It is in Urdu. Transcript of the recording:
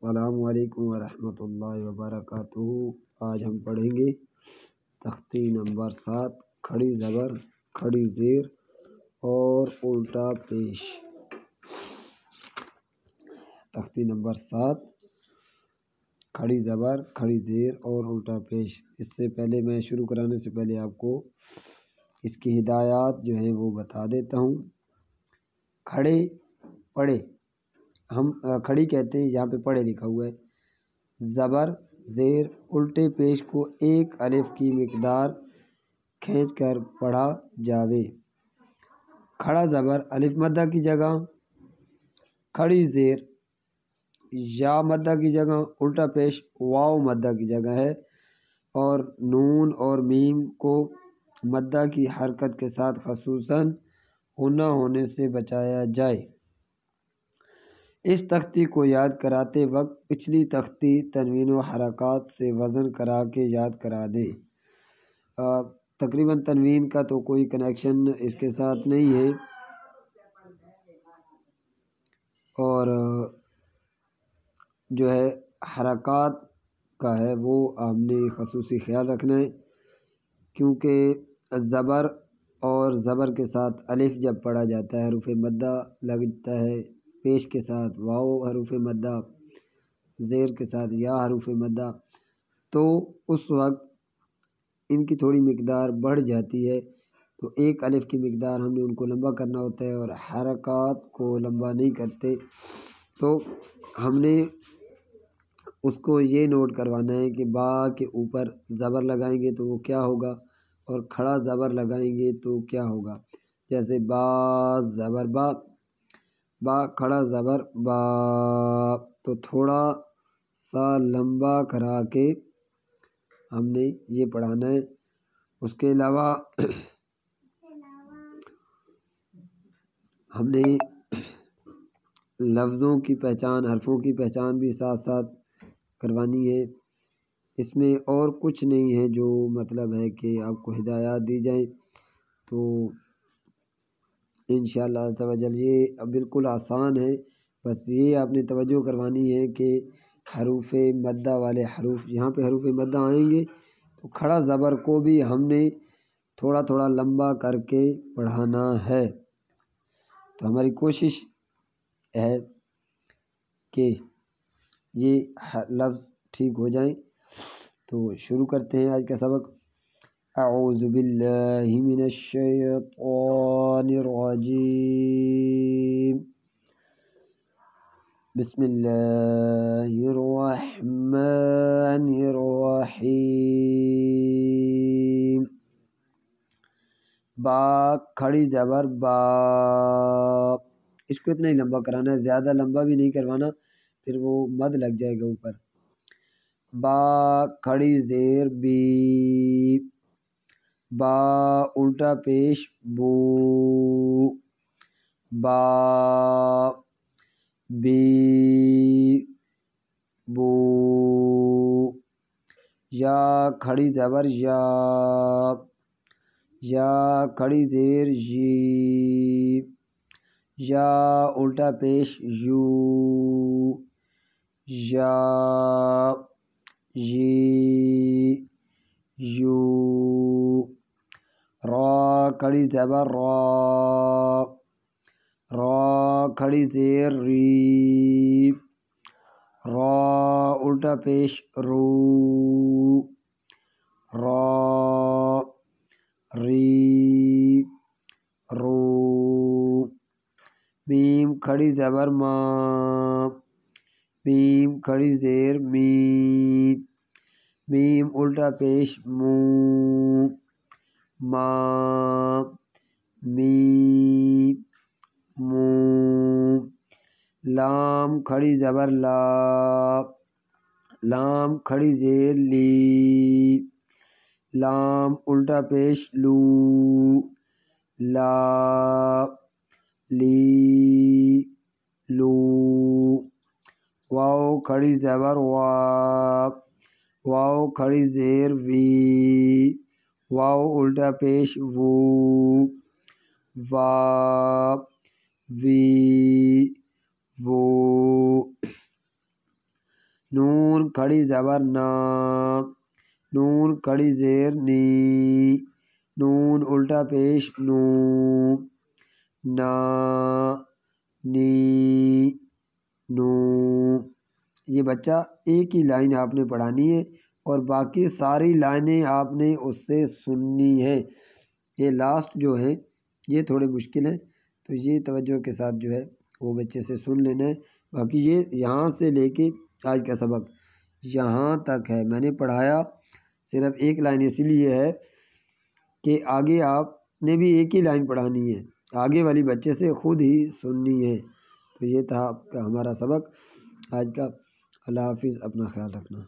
السلام علیکم ورحمۃ اللہ وبرکاتہ۔ آج ہم پڑھیں گے تختی نمبر 7 کھڑی زبر، کھڑی زیر اور الٹا پیش۔ تختی نمبر 7 کھڑی زبر، کھڑی زیر اور الٹا پیش۔ اس سے پہلے میں شروع کرانے سے پہلے آپ کو اس کی ہدایات جو ہیں وہ بتا دیتا ہوں۔ کھڑے پڑھے، ہم کھڑی کہتے ہیں، یہاں پہ پڑھے لکھا ہوا ہے۔ زبر زیر الٹے پیش کو ایک الف کی مقدار کھینچ کر پڑھا جاوے۔ کھڑا زبر الف مدہ کی جگہ، کھڑی زیر یا مدہ کی جگہ، الٹا پیش واو مدہ کی جگہ ہے، اور نون اور میم کو مدہ کی حرکت کے ساتھ خصوصاً غنہ ہونے سے بچایا جائے۔ اس تختی کو یاد کراتے وقت پچھلی تختی تنوین و حرکات سے وزن کرا کے یاد کرا دیں۔ تقریباً تنوین کا تو کوئی کنیکشن اس کے ساتھ نہیں ہے، اور جو ہے حرکات کا ہے وہ ہم نے خصوصی خیال رکھنا ہے، کیونکہ زبر اور زبر کے ساتھ الف جب پڑھا جاتا ہے، حروف مدہ لگتا ہے، پیش کے ساتھ واو حروف مدہ، زیر کے ساتھ یا حروف مدہ، تو اس وقت ان کی تھوڑی مقدار بڑھ جاتی ہے، تو ایک الف کی مقدار ہم نے ان کو لمبا کرنا ہوتا ہے اور حرکات کو لمبا نہیں کرتے۔ تو ہم نے اس کو یہ نوٹ کروانا ہے کہ با کے اوپر زبر لگائیں گے تو وہ کیا ہوگا، اور کھڑا زبر لگائیں گے تو کیا ہوگا۔ جیسے با زبر با، با کھڑا زبر با، تو تھوڑا سا لمبا کرا کے ہم نے یہ پڑھانا ہے۔ اس کے علاوہ ہم نے لفظوں کی پہچان، حرفوں کی پہچان بھی ساتھ ساتھ کروانی ہے۔ اس میں اور کچھ نہیں ہے، جو مطلب ہے کہ آپ کو ہدایات دی جائیں، تو انشاءاللہ عز و جل یہ بالکل آسان ہے۔ بس یہ آپ نے توجہ کروانی ہے کہ حروف مدہ والے حروف، یہاں پہ حروف مدہ آئیں گے تو کھڑا زبر کو بھی ہم نے تھوڑا تھوڑا لمبا کر کے پڑھانا ہے۔ تو ہماری کوشش ہے کہ یہ لفظ ٹھیک ہو جائیں۔ تو شروع کرتے ہیں آج کا سبق۔ اعوذ باللہ من الشیطان الرجیم، بسم اللہ الرحمن الرحیم۔ با کھڑی زبر با، اس کو اتنا ہی لمبا کرانا ہے، زیادہ لمبا بھی نہیں کروانا، پھر وہ مد لگ جائے گا اوپر۔ با کھڑی زیر بی، با الٹا پیش بو، با بی بو۔ یا کھڑی زبر یا، یا کھڑی زیر یی، یا الٹا پیش یو، یا یی یو۔ را کھڑی زبر را، را کھڑی زیر ری، را الٹا پیش رو، را ری رو۔ میم کھڑی زبر ماں، میم کھڑی زیر می، میم الٹا پیش مو، ماں می مو۔ لام کھڑی زبر لا، لام کھڑی زیر لی، لام الٹا پیش لو، لا لی لو۔ واو کھڑی زبر وا، واو کھڑی زیر وی، واو الٹا پیش وو، وا وی وہ۔ نون کھڑی زبر نا، نون کھڑی زیر نی، نون الٹا پیش نو، نا نی نو۔ یہ بچہ ایک ہی لائن آپ نے پڑھانی ہے اور باقی ساری لائنیں آپ نے اس سے سننی ہے۔ یہ لاسٹ جو ہے یہ تھوڑے مشکل ہیں، تو یہ توجہ کے ساتھ جو ہے وہ بچے سے سن لینا ہے۔ باقی یہ یہاں سے لے کے آج کا سبق یہاں تک ہے، میں نے پڑھایا صرف ایک لائن اس لیے ہے کہ آگے آپ نے بھی ایک ہی لائن پڑھانی ہے، آگے والی بچے سے خود ہی سننی ہے۔ تو یہ تھا آپ کا ہمارا سبق آج کا۔ اللہ حافظ، اپنا خیال رکھنا۔